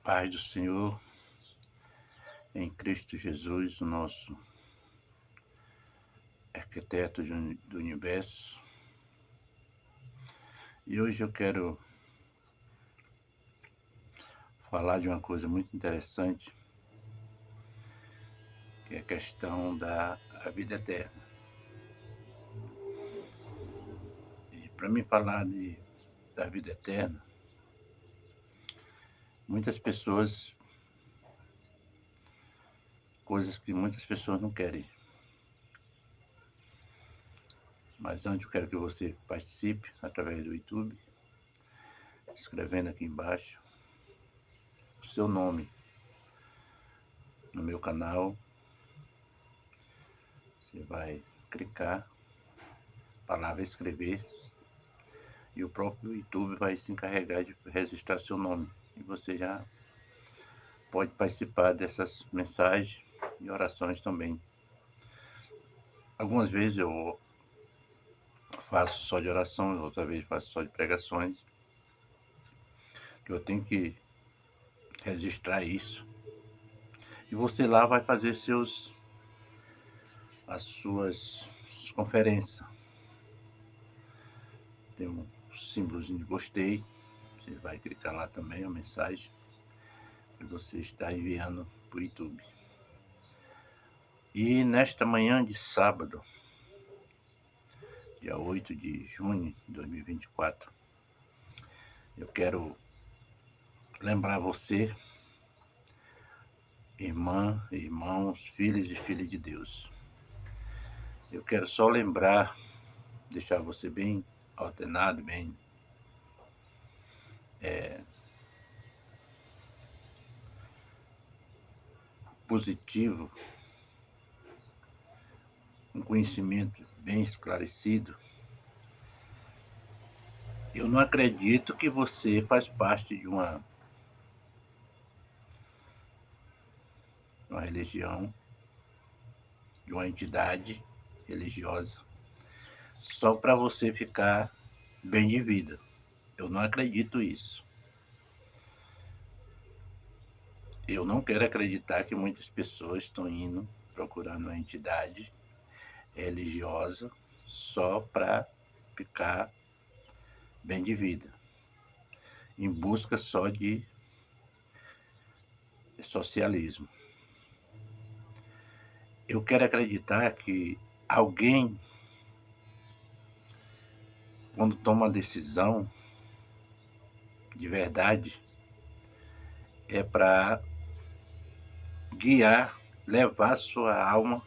Paz do Senhor em Cristo Jesus, o nosso arquiteto do universo. E hoje eu quero falar de uma coisa muito interessante, que é a questão da vida eterna. E para mim falar da vida eterna, coisas que muitas pessoas não querem. Mas antes eu quero que você participe através do YouTube, escrevendo aqui embaixo o seu nome no meu canal. Você vai clicar, palavra escrever-se, e o próprio YouTube vai se encarregar de registrar seu nome. E você já pode participar dessas mensagens e orações também. Algumas vezes eu faço só de oração, outra vez faço só de pregações. Eu tenho que registrar isso. E você lá vai fazer as suas conferências. Tem um símbolozinho de gostei. Você vai clicar lá também, a mensagem que você está enviando para o YouTube. E nesta manhã de sábado, dia 8 de junho de 2024, eu quero lembrar você, irmã, irmãos, filhos e filhas de Deus. Eu quero só lembrar, deixar você bem ordenado, bem positivo, um conhecimento bem esclarecido. Eu não acredito que você faz parte de uma religião, de uma entidade religiosa, só para você ficar bem de vida. Eu não acredito isso. Eu não quero acreditar que muitas pessoas estão indo procurando uma entidade religiosa só para ficar bem de vida, em busca só de socialismo. Eu quero acreditar que alguém, quando toma uma decisão de verdade, é para guiar, levar sua alma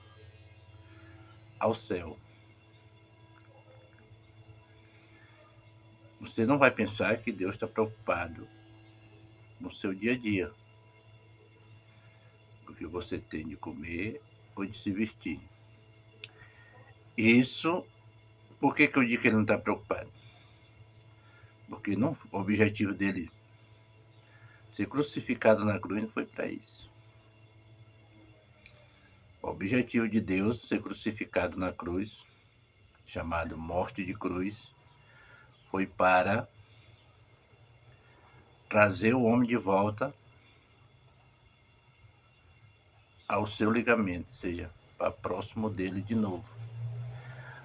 ao céu. Você não vai pensar que Deus está preocupado no seu dia a dia, com o que você tem de comer ou de se vestir. Isso, por que eu digo que ele não está preocupado? Porque não, o objetivo dele ser crucificado na cruz não foi para isso. O objetivo de Deus ser crucificado na cruz, chamado morte de cruz, foi para trazer o homem de volta ao seu ligamento, ou seja, para próximo dele de novo.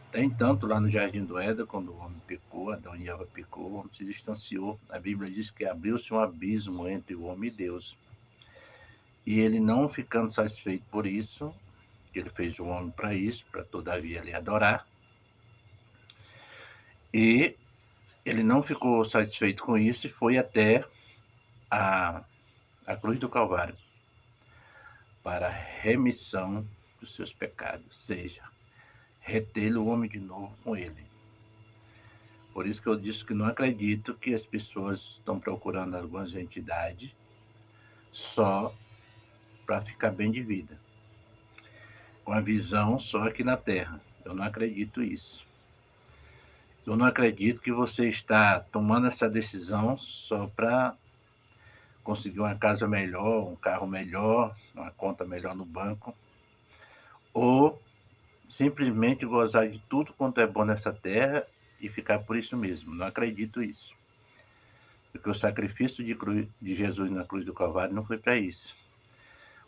Até entanto, lá no Jardim do Éden, quando o homem pecou, Adão e Eva pecou, o homem se distanciou. A Bíblia diz que abriu-se um abismo entre o homem e Deus. E ele, não ficando satisfeito por isso, ele fez o homem para isso, para todavia ele adorar. E ele não ficou satisfeito com isso e foi até a cruz do Calvário para a remissão dos seus pecados, ou seja, reter o homem de novo com ele. Por isso que eu disse que não acredito que as pessoas estão procurando algumas entidades só para ficar bem de vida, com a visão só aqui na Terra. Eu não acredito isso. Eu não acredito que você está tomando essa decisão só para conseguir uma casa melhor, um carro melhor, uma conta melhor no banco, ou simplesmente gozar de tudo quanto é bom nessa terra e ficar por isso mesmo. Não acredito isso. Porque o sacrifício de Jesus na cruz do Calvário não foi para isso.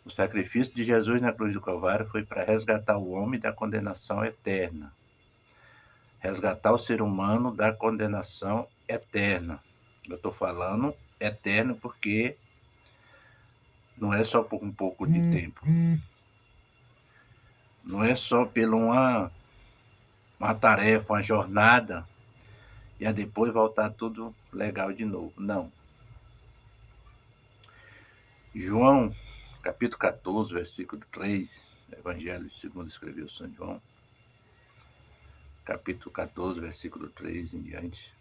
O sacrifício de Jesus na cruz do Calvário foi para resgatar o homem da condenação eterna. Resgatar o ser humano da condenação eterna. Eu estou falando eterno porque não é só por um pouco de tempo. Não é só pela uma tarefa, uma jornada, e aí depois voltar tudo legal de novo. Não. João, capítulo 14, versículo 3, Evangelho segundo escreveu São João, capítulo 14, versículo 3 em diante.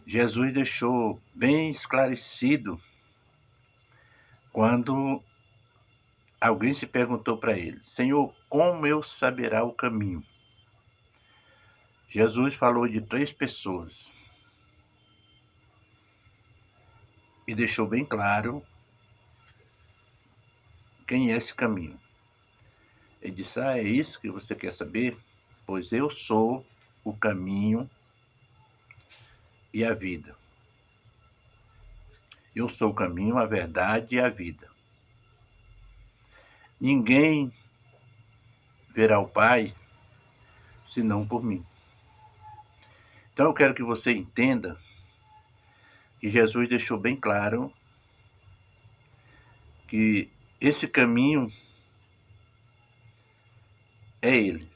Jesus deixou bem esclarecido quando alguém se perguntou para ele: Senhor, como eu saberá o caminho? Jesus falou de 3 pessoas e deixou bem claro quem é esse caminho. Ele disse: é isso que você quer saber? Pois eu sou o caminho e a vida. Eu sou o caminho, a verdade e a vida. Ninguém verá o Pai senão por mim. Então eu quero que você entenda que Jesus deixou bem claro que esse caminho é Ele,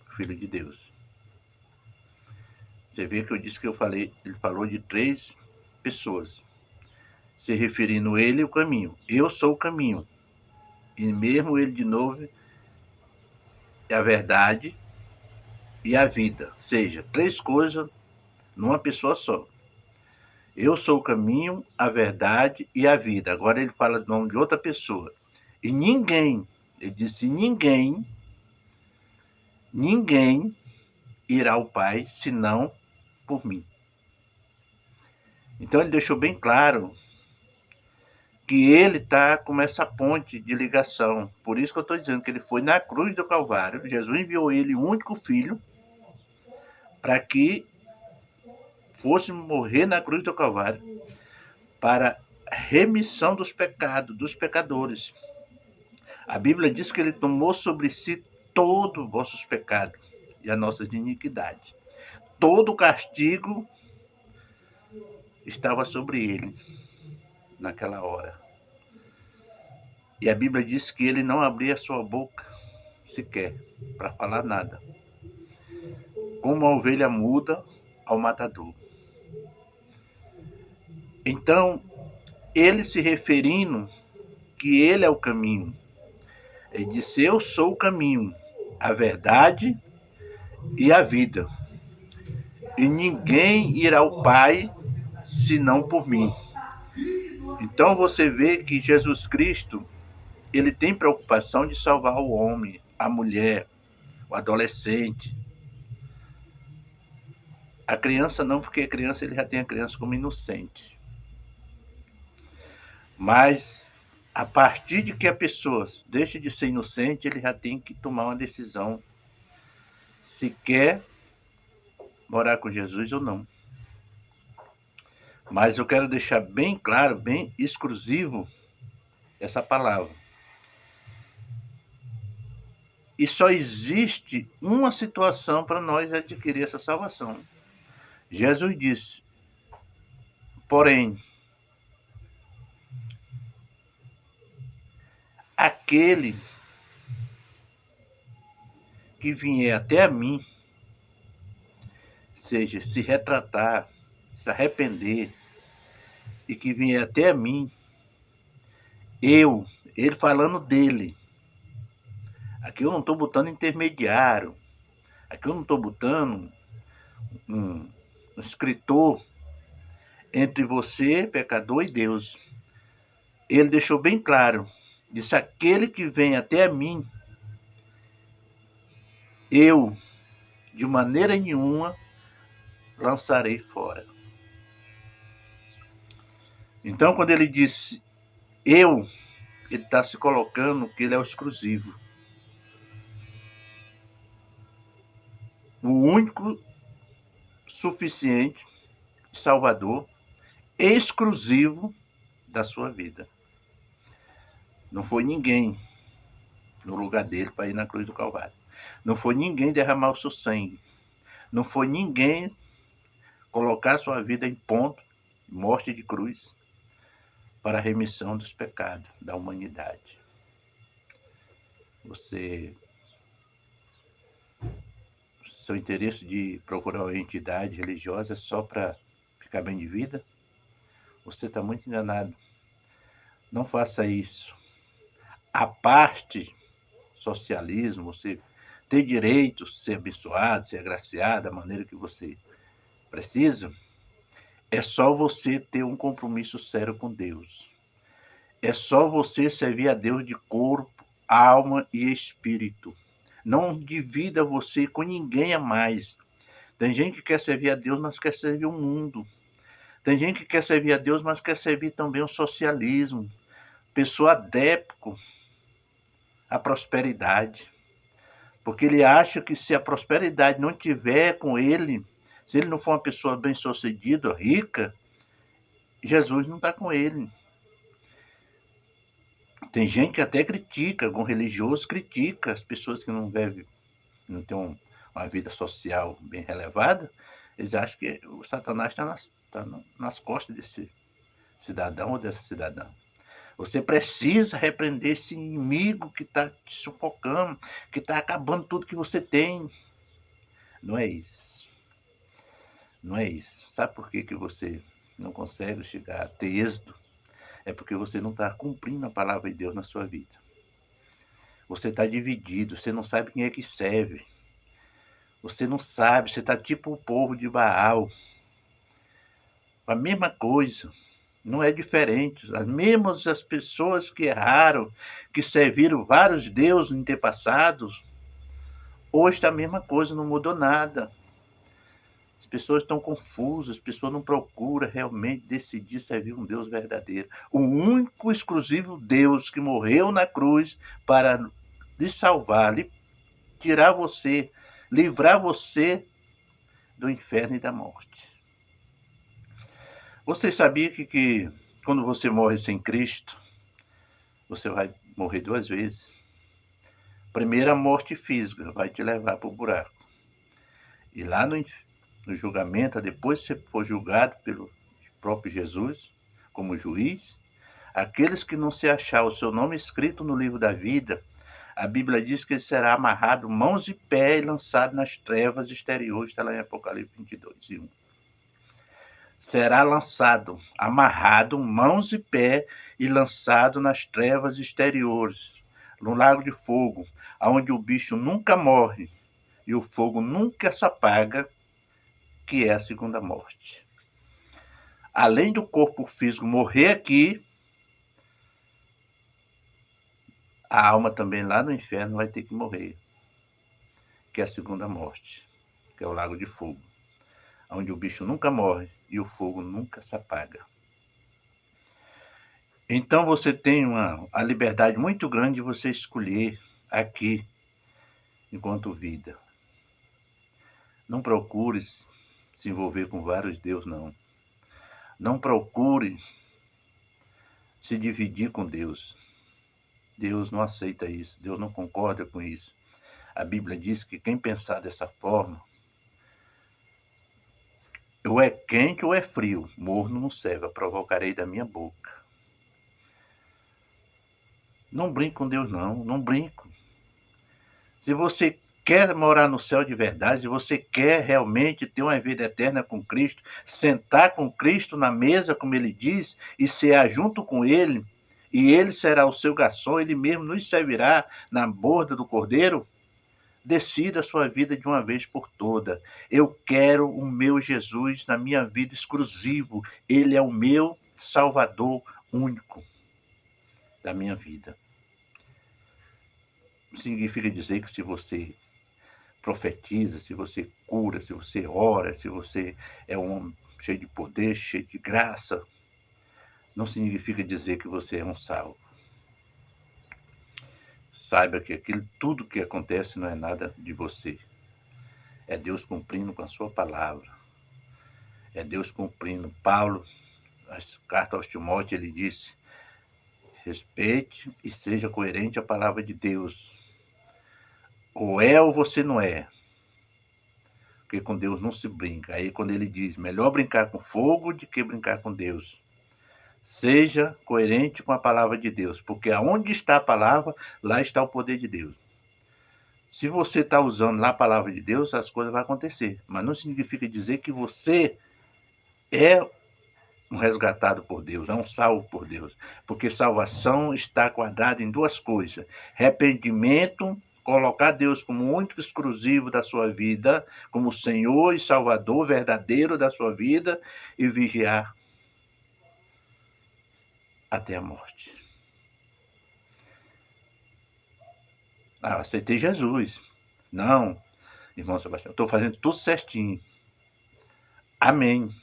o Filho de Deus. Você vê que eu disse que ele falou de 3 pessoas, se referindo a ele o caminho. Eu sou o caminho. E mesmo ele de novo é a verdade e a vida. Ou seja, 3 coisas numa pessoa só. Eu sou o caminho, a verdade e a vida. Agora ele fala do nome de outra pessoa. E ninguém, ele disse, ninguém irá ao Pai senão por mim. Então ele deixou bem claro que ele está com essa ponte de ligação. Por isso que eu estou dizendo que ele foi na cruz do Calvário. Jesus enviou ele, o único filho, para que fosse morrer na cruz do Calvário para remissão dos pecados, dos pecadores. A Bíblia diz que ele tomou sobre si todos os vossos pecados e as nossas iniquidades. Todo o castigo estava sobre ele naquela hora. E a Bíblia diz que ele não abria a sua boca sequer para falar nada. Como a ovelha muda ao matador. Então, ele se referindo que ele é o caminho. Ele disse, eu sou o caminho, a verdade e a vida. E ninguém irá ao Pai senão por mim. Então você vê que Jesus Cristo, ele tem preocupação de salvar o homem, a mulher, o adolescente. A criança não, porque a criança ele já tem a criança como inocente. Mas a partir de que a pessoa deixa de ser inocente, ele já tem que tomar uma decisão se quer morar com Jesus ou não. Mas eu quero deixar bem claro, bem exclusivo essa palavra. E só existe uma situação para nós adquirir essa salvação. Jesus disse, porém, aquele que vier até a mim, seja, se retratar, se arrepender, e que vier até a mim, ele falando dele. Aqui eu não estou botando intermediário, aqui eu não estou botando um escritor entre você, pecador, e Deus. Ele deixou bem claro, disse, aquele que vem até a mim, eu, de maneira nenhuma, lançarei fora. Então, quando ele disse ele está se colocando que ele é o exclusivo. O único suficiente Salvador exclusivo da sua vida. Não foi ninguém no lugar dele para ir na cruz do Calvário. Não foi ninguém derramar o seu sangue. Não foi ninguém colocar sua vida em ponto, morte de cruz, para a remissão dos pecados da humanidade. Seu interesse de procurar uma entidade religiosa só para ficar bem de vida? Você está muito enganado. Não faça isso. A parte socialismo, você ter direito, ser abençoado, ser agraciado da maneira que você precisa, é só você ter um compromisso sério com Deus. É só você servir a Deus de corpo, alma e espírito. Não divida você com ninguém a mais. Tem gente que quer servir a Deus, mas quer servir o mundo. Tem gente que quer servir a Deus, mas quer servir também o socialismo. Pessoa adepto à prosperidade. Porque ele acha que se a prosperidade não tiver com ele, se ele não for uma pessoa bem-sucedida, rica, Jesus não está com ele. Tem gente que até critica, algum religioso critica as pessoas que não têm uma vida social bem relevada. Eles acham que o Satanás está nas costas desse cidadão ou dessa cidadã. Você precisa repreender esse inimigo que está te sufocando, que está acabando tudo que você tem. Não é isso. Não é isso. Sabe por que você não consegue chegar a ter êxito? É porque você não está cumprindo a palavra de Deus na sua vida. Você está dividido, você não sabe quem é que serve. Você não sabe, você está tipo o povo de Baal. A mesma coisa, não é diferente. As pessoas que erraram, que serviram vários deuses no antepassado, hoje está a mesma coisa, não mudou nada. As pessoas estão confusas, as pessoas não procuram realmente decidir servir um Deus verdadeiro. O único exclusivo Deus que morreu na cruz para lhe salvar, lhe tirar você, livrar você do inferno e da morte. Você sabia que quando você morre sem Cristo, você vai morrer 2 vezes? Primeiro, a morte física vai te levar para o buraco. E lá no julgamento, depois que você for julgado pelo próprio Jesus, como juiz, aqueles que não se achar o seu nome escrito no livro da vida, a Bíblia diz que ele será amarrado mãos e pés e lançado nas trevas exteriores, está lá em Apocalipse 22:1. Será lançado, amarrado, mãos e pés e lançado nas trevas exteriores, no lago de fogo, onde o bicho nunca morre e o fogo nunca se apaga, que é a segunda morte. Além do corpo físico morrer aqui, a alma também lá no inferno vai ter que morrer, que é a segunda morte, que é o lago de fogo, onde o bicho nunca morre e o fogo nunca se apaga. Então você tem a liberdade muito grande de você escolher aqui, enquanto vida. Não procure se envolver com vários deuses, não. Não procure se dividir com Deus. Deus não aceita isso, Deus não concorda com isso. A Bíblia diz que quem pensar dessa forma, ou é quente ou é frio, morno não serve, eu provocarei da minha boca. Não brinque com Deus, não brinque. Se você quer morar no céu de verdade, se você quer realmente ter uma vida eterna com Cristo, sentar com Cristo na mesa, como ele diz, e cear junto com ele, e ele será o seu garçom, ele mesmo nos servirá na borda do cordeiro, decida a sua vida de uma vez por toda. Eu quero o meu Jesus na minha vida exclusivo. Ele é o meu Salvador único da minha vida. Significa dizer que se você profetiza, se você cura, se você ora, se você é um homem cheio de poder, cheio de graça, não significa dizer que você é um salvo. Saiba que tudo que acontece não é nada de você. É Deus cumprindo com a sua palavra. É Deus cumprindo. Paulo, nas cartas aos Timóteo, ele disse: respeite e seja coerente à palavra de Deus. Ou é ou você não é. Porque com Deus não se brinca. Aí quando ele diz, melhor brincar com fogo do que brincar com Deus. Seja coerente com a palavra de Deus, porque aonde está a palavra, lá está o poder de Deus. Se você está usando lá a palavra de Deus, as coisas vão acontecer. Mas não significa dizer que você é um resgatado por Deus, é um salvo por Deus. Porque salvação está guardada em duas coisas: arrependimento, colocar Deus como o único exclusivo da sua vida, como Senhor e Salvador verdadeiro da sua vida, e vigiar até a morte. Ah, aceitei Jesus. Não, irmão Sebastião, estou fazendo tudo certinho. Amém.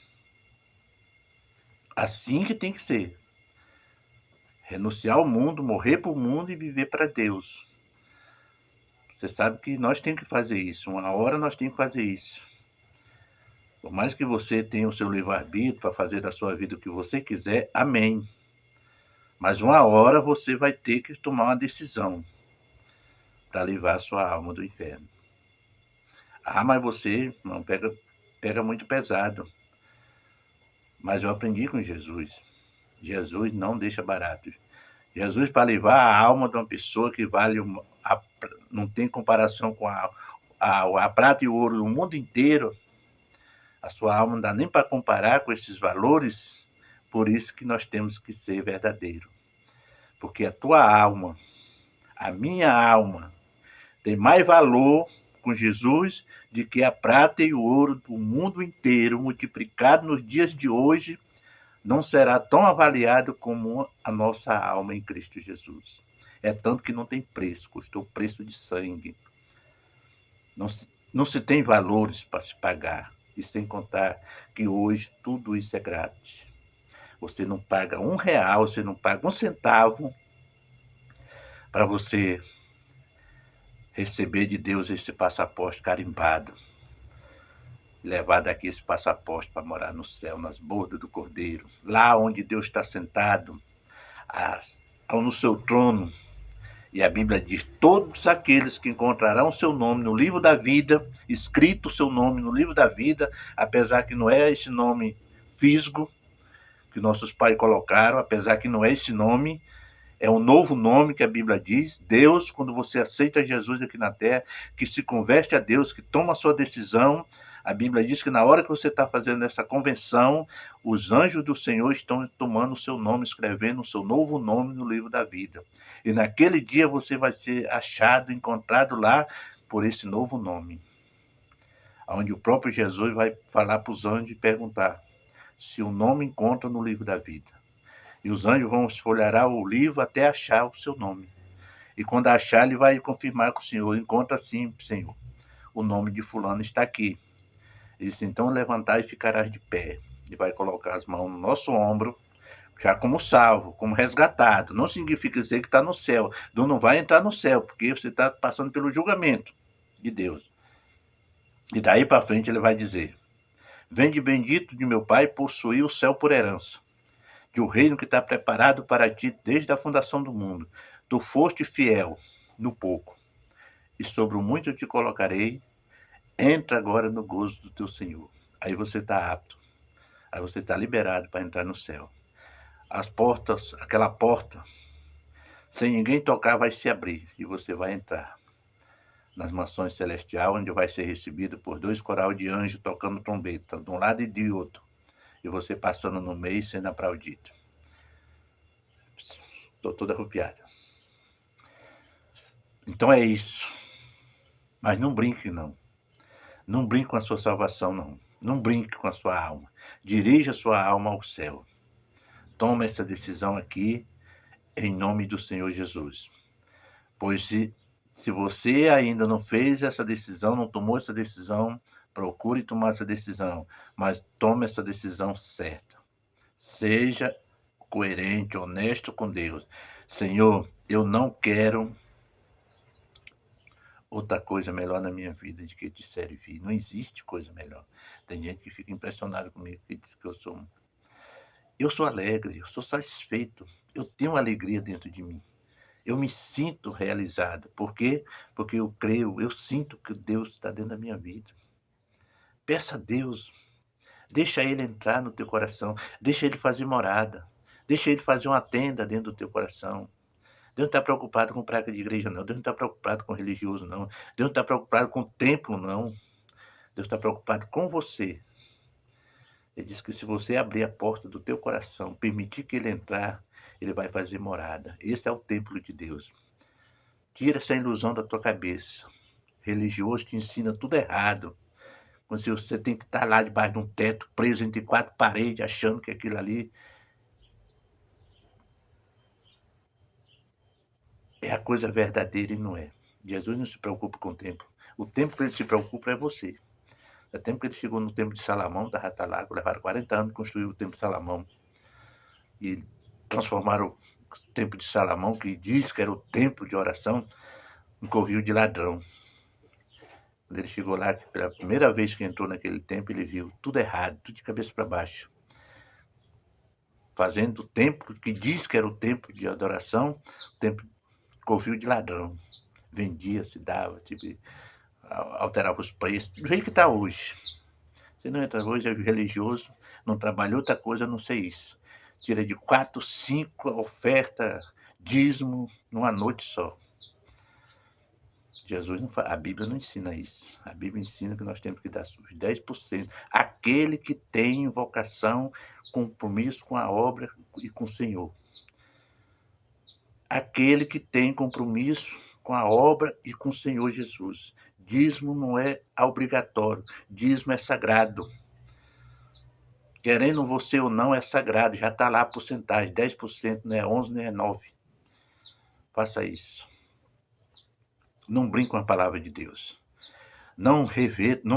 Assim que tem que ser. Renunciar ao mundo, morrer para o mundo e viver para Deus. Você sabe que nós temos que fazer isso. Uma hora nós temos que fazer isso. Por mais que você tenha o seu livre-arbítrio para fazer da sua vida o que você quiser, amém. Mas uma hora você vai ter que tomar uma decisão para livrar a sua alma do inferno. Ah, mas você não pega muito pesado. Mas eu aprendi com Jesus. Jesus não deixa barato. Jesus, para livrar a alma de uma pessoa que vale não tem comparação com a prata e o ouro do mundo inteiro, a sua alma não dá nem para comparar com esses valores. Por isso que nós temos que ser verdadeiro. Porque a tua alma, a minha alma, tem mais valor com Jesus do que a prata e o ouro do mundo inteiro, multiplicado nos dias de hoje, não será tão avaliado como a nossa alma em Cristo Jesus. É tanto que não tem preço, custou preço de sangue. Não se tem valores para se pagar. E sem contar que hoje tudo isso é grátis. Você não paga R$1, você não paga 1 centavo para você receber de Deus esse passaporte carimbado. Levar daqui esse passaporte para morar no céu, nas bordas do Cordeiro. Lá onde Deus está sentado, no seu trono. E a Bíblia diz: todos aqueles que encontrarão o seu nome no livro da vida, escrito o seu nome no livro da vida, apesar que não é esse nome físico que nossos pais colocaram, apesar que não é esse nome, é um novo nome que a Bíblia diz. Deus, quando você aceita Jesus aqui na terra, que se converte a Deus, que toma a sua decisão, a Bíblia diz que na hora que você está fazendo essa convenção, os anjos do Senhor estão tomando o seu nome, escrevendo o seu novo nome no livro da vida. E naquele dia você vai ser achado, encontrado lá por esse novo nome. Onde o próprio Jesus vai falar para os anjos e perguntar se o nome encontra no livro da vida. E os anjos vão esfolhar o livro até achar o seu nome. E quando achar, ele vai confirmar com o Senhor: encontra sim, Senhor, o nome de fulano está aqui. Ele disse: então levantar e ficarás de pé. E vai colocar as mãos no nosso ombro, já como salvo, como resgatado. Não significa dizer que está no céu. Não vai entrar no céu, porque você está passando pelo julgamento de Deus. E daí para frente ele vai dizer: vende bendito de meu Pai, possuir o céu por herança, de um reino que está preparado para ti desde a fundação do mundo. Tu foste fiel no pouco, e sobre o muito eu te colocarei. Entra agora no gozo do teu Senhor. Aí você está apto. Aí você está liberado para entrar no céu. As portas, aquela porta, sem ninguém tocar, vai se abrir e você vai entrar nas mansões celestiais, onde vai ser recebido por 2 corais de anjos tocando trombeta, de um lado e de outro, e você passando no meio sendo aplaudido. Estou toda arrepiada. Então é isso. Mas não brinque, não. Não brinque com a sua salvação, não. Não brinque com a sua alma. Dirija a sua alma ao céu. Toma essa decisão aqui, em nome do Senhor Jesus. Pois se você ainda não fez essa decisão, não tomou essa decisão, procure tomar essa decisão, mas tome essa decisão certa. Seja coerente, honesto com Deus. Senhor, eu não quero outra coisa melhor na minha vida de que te servir. Não existe coisa melhor. Tem gente que fica impressionada comigo, que diz que eu sou alegre, eu sou satisfeito, eu tenho alegria dentro de mim. Eu me sinto realizado. Por quê? Porque eu creio, eu sinto que Deus está dentro da minha vida. Peça a Deus, deixa Ele entrar no teu coração, deixa Ele fazer morada, deixa Ele fazer uma tenda dentro do teu coração. Deus não está preocupado com praga de igreja, não. Deus não está preocupado com religioso, não. Deus não está preocupado com templo, não. Deus está preocupado com você. Ele diz que se você abrir a porta do teu coração, permitir que Ele entrar, Ele vai fazer morada. Esse é o templo de Deus. Tira essa ilusão da tua cabeça. Religioso te ensina tudo errado. Como se você tem que estar lá debaixo de um teto, preso entre quatro paredes, achando que aquilo ali é a coisa verdadeira e não é. Jesus não se preocupa com o templo. O templo que ele se preocupa é você. No tempo que ele chegou no templo de Salomão, da Ratalago, levaram 40 anos para construir o templo de Salomão. E transformaram o templo de Salomão, que diz que era o templo de oração, um covil de ladrão. Quando ele chegou lá, pela primeira vez que entrou naquele templo, ele viu tudo errado, tudo de cabeça para baixo. Fazendo o templo, que diz que era o templo de adoração, o templo covil de ladrão. Vendia, se dava, tipo, alterava os preços, do jeito que está hoje. Você não entra hoje, é religioso, não trabalha outra coisa, não sei isso. Tira de 4, 5 oferta, dízimo, numa noite só. Jesus não fala, a Bíblia não ensina isso. A Bíblia ensina que nós temos que dar os 10%. Aquele que tem vocação, compromisso com a obra e com o Senhor. Aquele que tem compromisso com a obra e com o Senhor Jesus. Dízimo não é obrigatório, dízimo é sagrado. Querendo você ou não, é sagrado, já está lá a porcentagem, 10%, não é 11, nem é 9%. Faça isso. Não brinque com a palavra de Deus. Não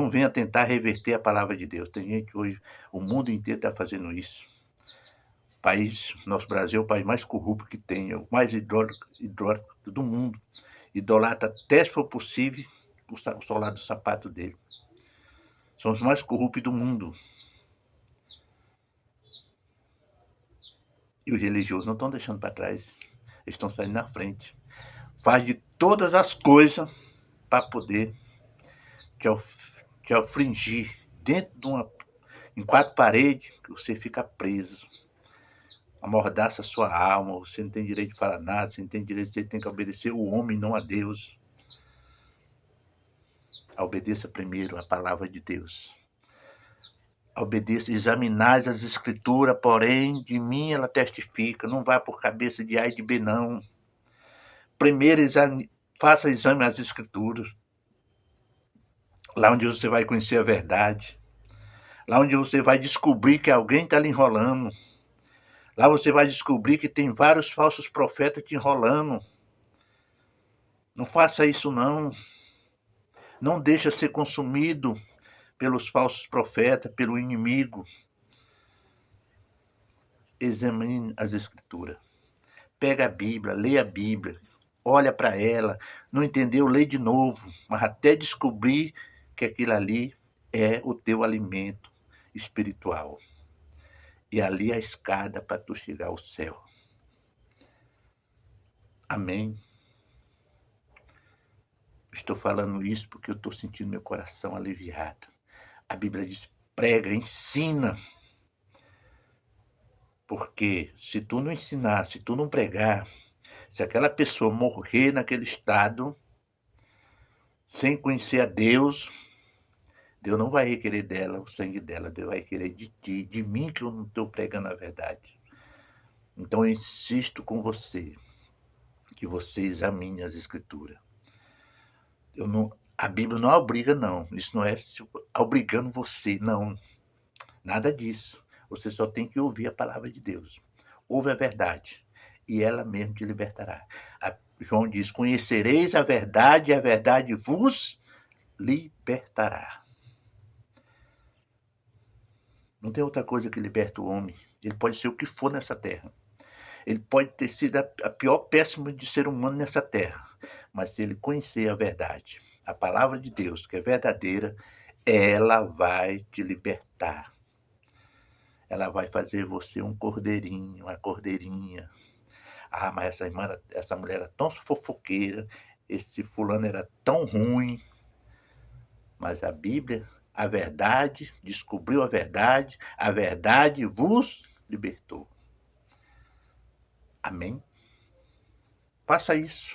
venha tentar reverter a palavra de Deus. Tem gente hoje, o mundo inteiro está fazendo isso. Nosso Brasil é o país mais corrupto que tem, é o mais idólatra do mundo. Idolatra até, se for possível, o solar do sapato dele. São os mais corruptos do mundo. E os religiosos não estão deixando para trás. Eles estão saindo na frente. Faz de todas as coisas para poder te afligir dentro em 4 paredes, que você fica preso. Amordaça a sua alma, você não tem direito de falar nada, você não tem direito, você tem que obedecer o homem, não a Deus. Obedeça primeiro a palavra de Deus. Obedeça, examinais as escrituras, porém de mim ela testifica. Não vá por cabeça de A e de B, não. Primeiro faça exame às escrituras. Lá onde você vai conhecer a verdade. Lá onde você vai descobrir que alguém está lhe enrolando. Lá você vai descobrir que tem vários falsos profetas te enrolando. Não faça isso, não. Não deixa ser consumido pelos falsos profetas, pelo inimigo. Examine as escrituras. Pega a Bíblia, lê a Bíblia, olha para ela, não entendeu, lê de novo, mas até descobrir que aquilo ali é o teu alimento espiritual. E ali a escada para tu chegar ao céu. Amém? Estou falando isso porque eu estou sentindo meu coração aliviado. A Bíblia diz, prega, ensina. Porque se tu não ensinar, se tu não pregar, se aquela pessoa morrer naquele estado, sem conhecer a Deus, Deus não vai requerer dela o sangue dela, Deus vai querer de ti, de mim que eu não estou pregando a verdade. Então eu insisto com você, que você examine as escrituras. A Bíblia não obriga, não. Isso não é obrigando você, não. Nada disso. Você só tem que ouvir a palavra de Deus. Ouve a verdade, e ela mesmo te libertará. João diz, conhecereis a verdade, e a verdade vos libertará. Não tem outra coisa que liberta o homem. Ele pode ser o que for nessa terra. Ele pode ter sido a pior péssima de ser humano nessa terra. Mas se ele conhecer a verdade, a palavra de Deus, que é verdadeira, ela vai te libertar. Ela vai fazer você um cordeirinho, uma cordeirinha. Ah, mas essa mulher era tão fofoqueira, esse fulano era tão ruim. Mas a Bíblia, a verdade, descobriu a verdade vos libertou. Amém? Faça isso.